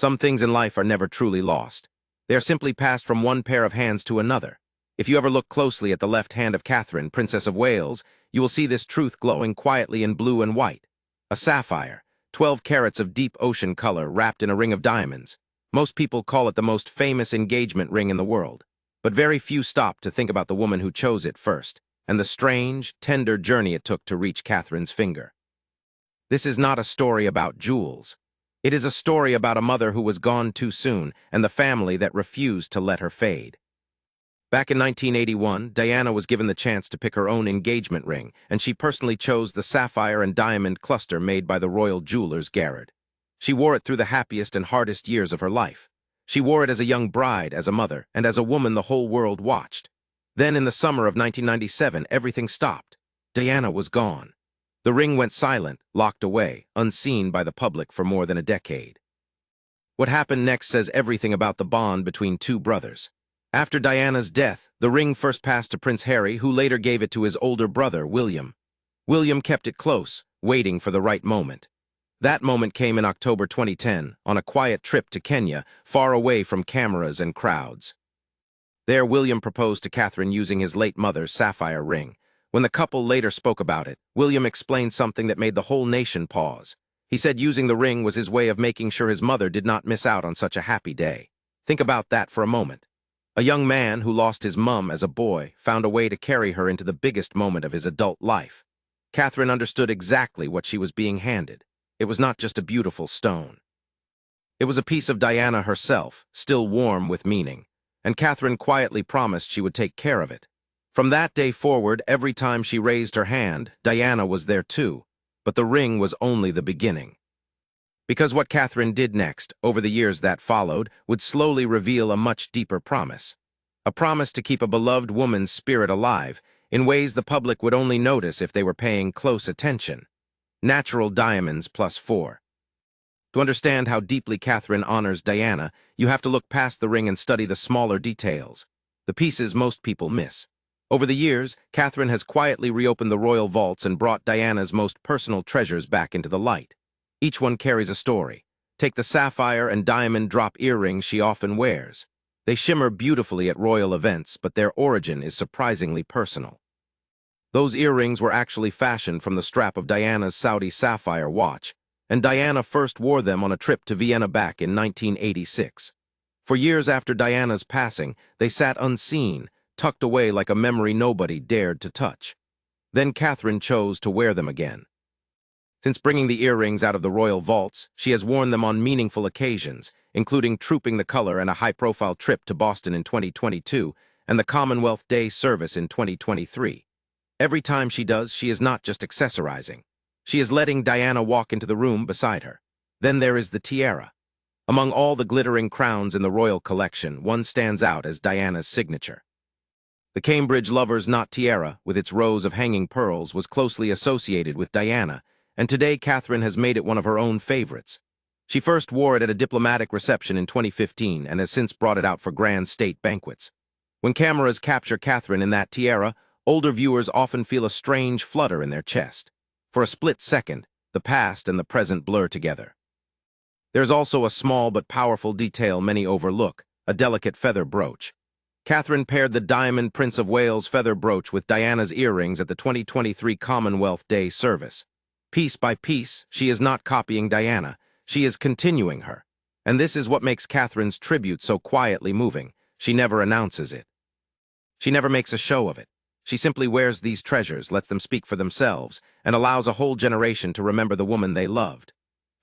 Some things in life are never truly lost. They are simply passed from one pair of hands to another. If you ever look closely at the left hand of Catherine, Princess of Wales, you will see this truth glowing quietly in blue and white. A sapphire, 12 carats of deep ocean color wrapped in a ring of diamonds. Most people call it the most famous engagement ring in the world. But very few stop to think about the woman who chose it first, and the strange, tender journey it took to reach Catherine's finger. This is not a story about jewels. It is a story about a mother who was gone too soon and the family that refused to let her fade. Back in 1981, Diana was given the chance to pick her own engagement ring, and she personally chose the sapphire and diamond cluster made by the royal jewelers Garrard. She wore it through the happiest and hardest years of her life. She wore it as a young bride, as a mother, and as a woman the whole world watched. Then in the summer of 1997, everything stopped. Diana was gone. The ring went silent, locked away, unseen by the public for more than a decade. What happened next says everything about the bond between two brothers. After Diana's death, the ring first passed to Prince Harry, who later gave it to his older brother, William. William kept it close, waiting for the right moment. That moment came in October 2010, on a quiet trip to Kenya, far away from cameras and crowds. There, William proposed to Catherine using his late mother's sapphire ring. When the couple later spoke about it, William explained something that made the whole nation pause. He said using the ring was his way of making sure his mother did not miss out on such a happy day. Think about that for a moment. A young man who lost his mum as a boy found a way to carry her into the biggest moment of his adult life. Catherine understood exactly what she was being handed. It was not just a beautiful stone. It was a piece of Diana herself, still warm with meaning, and Catherine quietly promised she would take care of it. From that day forward, every time she raised her hand, Diana was there too, but the ring was only the beginning. Because what Catherine did next, over the years that followed, would slowly reveal a much deeper promise. A promise to keep a beloved woman's spirit alive, in ways the public would only notice if they were paying close attention. Natural diamonds +4. To understand how deeply Catherine honors Diana, you have to look past the ring and study the smaller details, the pieces most people miss. Over the years, Catherine has quietly reopened the royal vaults and brought Diana's most personal treasures back into the light. Each one carries a story. Take the sapphire and diamond drop earrings she often wears. They shimmer beautifully at royal events, but their origin is surprisingly personal. Those earrings were actually fashioned from the strap of Diana's Saudi sapphire watch, and Diana first wore them on a trip to Vienna back in 1986. For years after Diana's passing, they sat unseen, tucked away like a memory nobody dared to touch. Then Catherine chose to wear them again. Since bringing the earrings out of the royal vaults, she has worn them on meaningful occasions, including trooping the color and a high-profile trip to Boston in 2022 and the Commonwealth Day service in 2023. Every time she does, she is not just accessorizing. She is letting Diana walk into the room beside her. Then there is the tiara. Among all the glittering crowns in the royal collection, one stands out as Diana's signature. The Cambridge Lover's Knot tiara, with its rows of hanging pearls, was closely associated with Diana, and today Catherine has made it one of her own favorites. She first wore it at a diplomatic reception in 2015 and has since brought it out for grand state banquets. When cameras capture Catherine in that tiara, older viewers often feel a strange flutter in their chest. For a split second, the past and the present blur together. There's also a small but powerful detail many overlook, a delicate feather brooch. Catherine paired the diamond Prince of Wales feather brooch with Diana's earrings at the 2023 Commonwealth Day service. Piece by piece, she is not copying Diana, she is continuing her. And this is what makes Catherine's tribute so quietly moving. She never announces it. She never makes a show of it. She simply wears these treasures, lets them speak for themselves, and allows a whole generation to remember the woman they loved.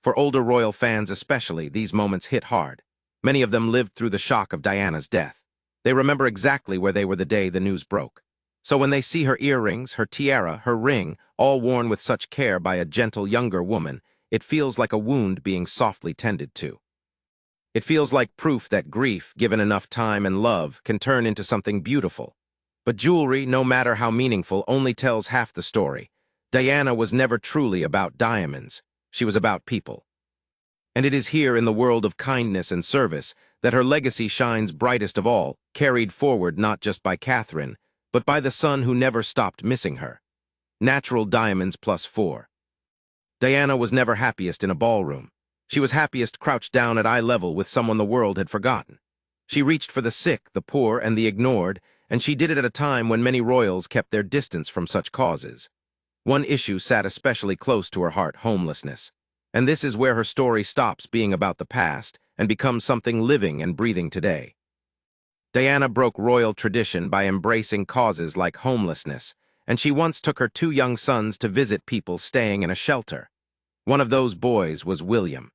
For older royal fans especially, these moments hit hard. Many of them lived through the shock of Diana's death. They remember exactly where they were the day the news broke. So when they see her earrings, her tiara, her ring, all worn with such care by a gentle younger woman, it feels like a wound being softly tended to. It feels like proof that grief, given enough time and love, can turn into something beautiful. But jewelry, no matter how meaningful, only tells half the story. Diana was never truly about diamonds. She was about people. And it is here in the world of kindness and service that her legacy shines brightest of all, carried forward not just by Catherine, but by the son who never stopped missing her. Natural diamonds +4. Diana was never happiest in a ballroom. She was happiest crouched down at eye level with someone the world had forgotten. She reached for the sick, the poor, and the ignored, and she did it at a time when many royals kept their distance from such causes. One issue sat especially close to her heart: homelessness. And this is where her story stops being about the past and becomes something living and breathing today. Diana broke royal tradition by embracing causes like homelessness, and she once took her 2 young sons to visit people staying in a shelter. One of those boys was William.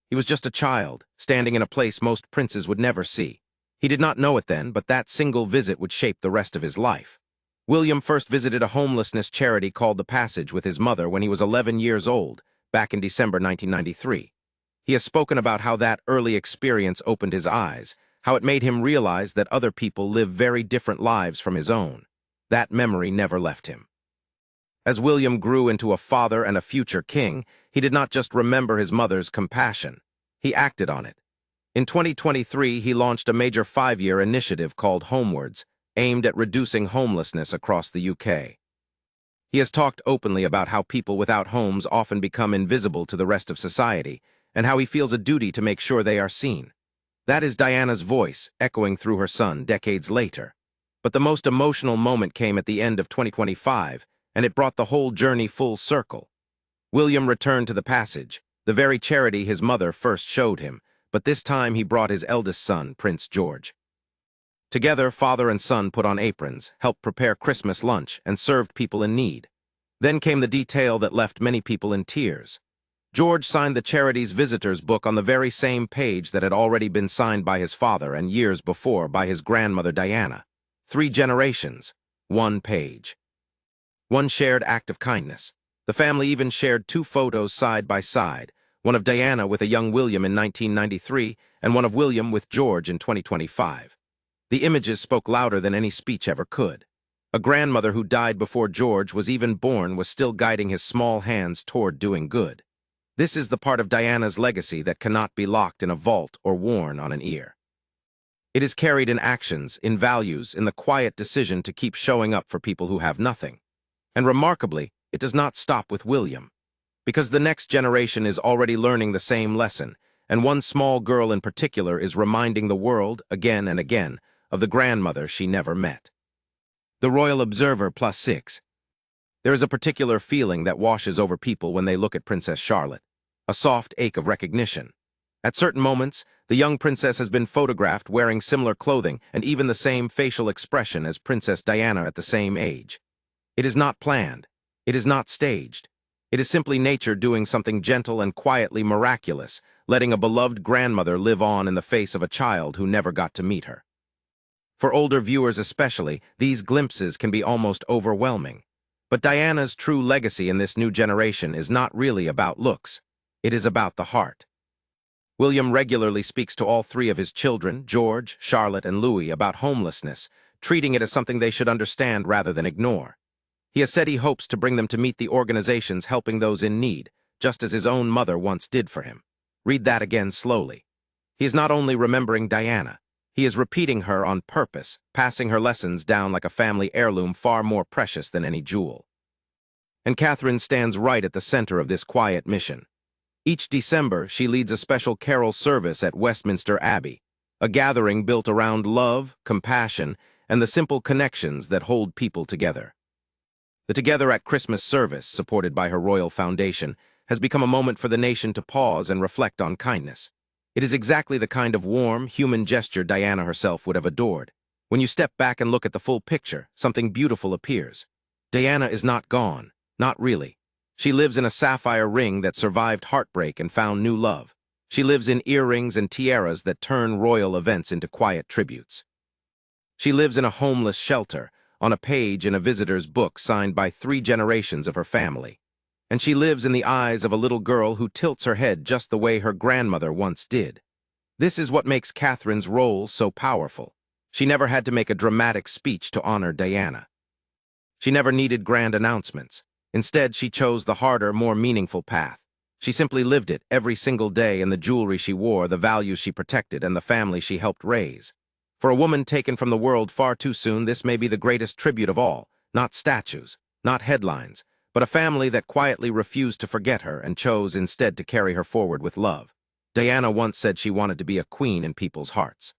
He was just a child, standing in a place most princes would never see. He did not know it then, but that single visit would shape the rest of his life. William first visited a homelessness charity called The Passage with his mother when he was 11 years old, back in December 1993. He has spoken about how that early experience opened his eyes, how it made him realize that other people live very different lives from his own. That memory never left him. As William grew into a father and a future king, he did not just remember his mother's compassion. He acted on it. In 2023, he launched a major 5-year initiative called Homewards, aimed at reducing homelessness across the UK. He has talked openly about how people without homes often become invisible to the rest of society, and how he feels a duty to make sure they are seen. That is Diana's voice, echoing through her son decades later. But the most emotional moment came at the end of 2025, and it brought the whole journey full circle. William returned to The Passage, the very charity his mother first showed him, but this time he brought his eldest son, Prince George. Together, father and son put on aprons, helped prepare Christmas lunch, and served people in need. Then came the detail that left many people in tears. George signed the charity's visitors book on the very same page that had already been signed by his father and years before by his grandmother Diana. 3 generations, 1 page. One shared act of kindness. The family even shared 2 photos side by side, one of Diana with a young William in 1993 and one of William with George in 2025. The images spoke louder than any speech ever could. A grandmother who died before George was even born was still guiding his small hands toward doing good. This is the part of Diana's legacy that cannot be locked in a vault or worn on an ear. It is carried in actions, in values, in the quiet decision to keep showing up for people who have nothing. And remarkably, it does not stop with William. Because the next generation is already learning the same lesson, and one small girl in particular is reminding the world, again and again, of the grandmother she never met. The Royal Observer +6. There is a particular feeling that washes over people when they look at Princess Charlotte, a soft ache of recognition. At certain moments, the young princess has been photographed wearing similar clothing and even the same facial expression as Princess Diana at the same age. It is not planned. It is not staged. It is simply nature doing something gentle and quietly miraculous, letting a beloved grandmother live on in the face of a child who never got to meet her. For older viewers especially, these glimpses can be almost overwhelming. But Diana's true legacy in this new generation is not really about looks. It is about the heart. William regularly speaks to all 3 of his children, George, Charlotte, and Louis, about homelessness, treating it as something they should understand rather than ignore. He has said he hopes to bring them to meet the organizations helping those in need, just as his own mother once did for him. Read that again slowly. He is not only remembering Diana, he is repeating her on purpose, passing her lessons down like a family heirloom far more precious than any jewel. And Catherine stands right at the center of this quiet mission. Each December, she leads a special carol service at Westminster Abbey, a gathering built around love, compassion, and the simple connections that hold people together. The Together at Christmas service, supported by her Royal Foundation, has become a moment for the nation to pause and reflect on kindness. It is exactly the kind of warm, human gesture Diana herself would have adored. When you step back and look at the full picture, something beautiful appears. Diana is not gone, not really. She lives in a sapphire ring that survived heartbreak and found new love. She lives in earrings and tiaras that turn royal events into quiet tributes. She lives in a homeless shelter, on a page in a visitor's book signed by 3 generations of her family. And she lives in the eyes of a little girl who tilts her head just the way her grandmother once did. This is what makes Catherine's role so powerful. She never had to make a dramatic speech to honor Diana. She never needed grand announcements. Instead, she chose the harder, more meaningful path. She simply lived it every single day in the jewelry she wore, the values she protected, and the family she helped raise. For a woman taken from the world far too soon, this may be the greatest tribute of all, not statues, not headlines, but a family that quietly refused to forget her and chose instead to carry her forward with love. Diana once said she wanted to be a queen in people's hearts.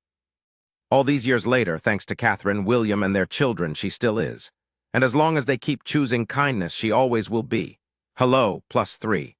All these years later, thanks to Catherine, William, and their children, she still is. And as long as they keep choosing kindness, she always will be. Hello, +3.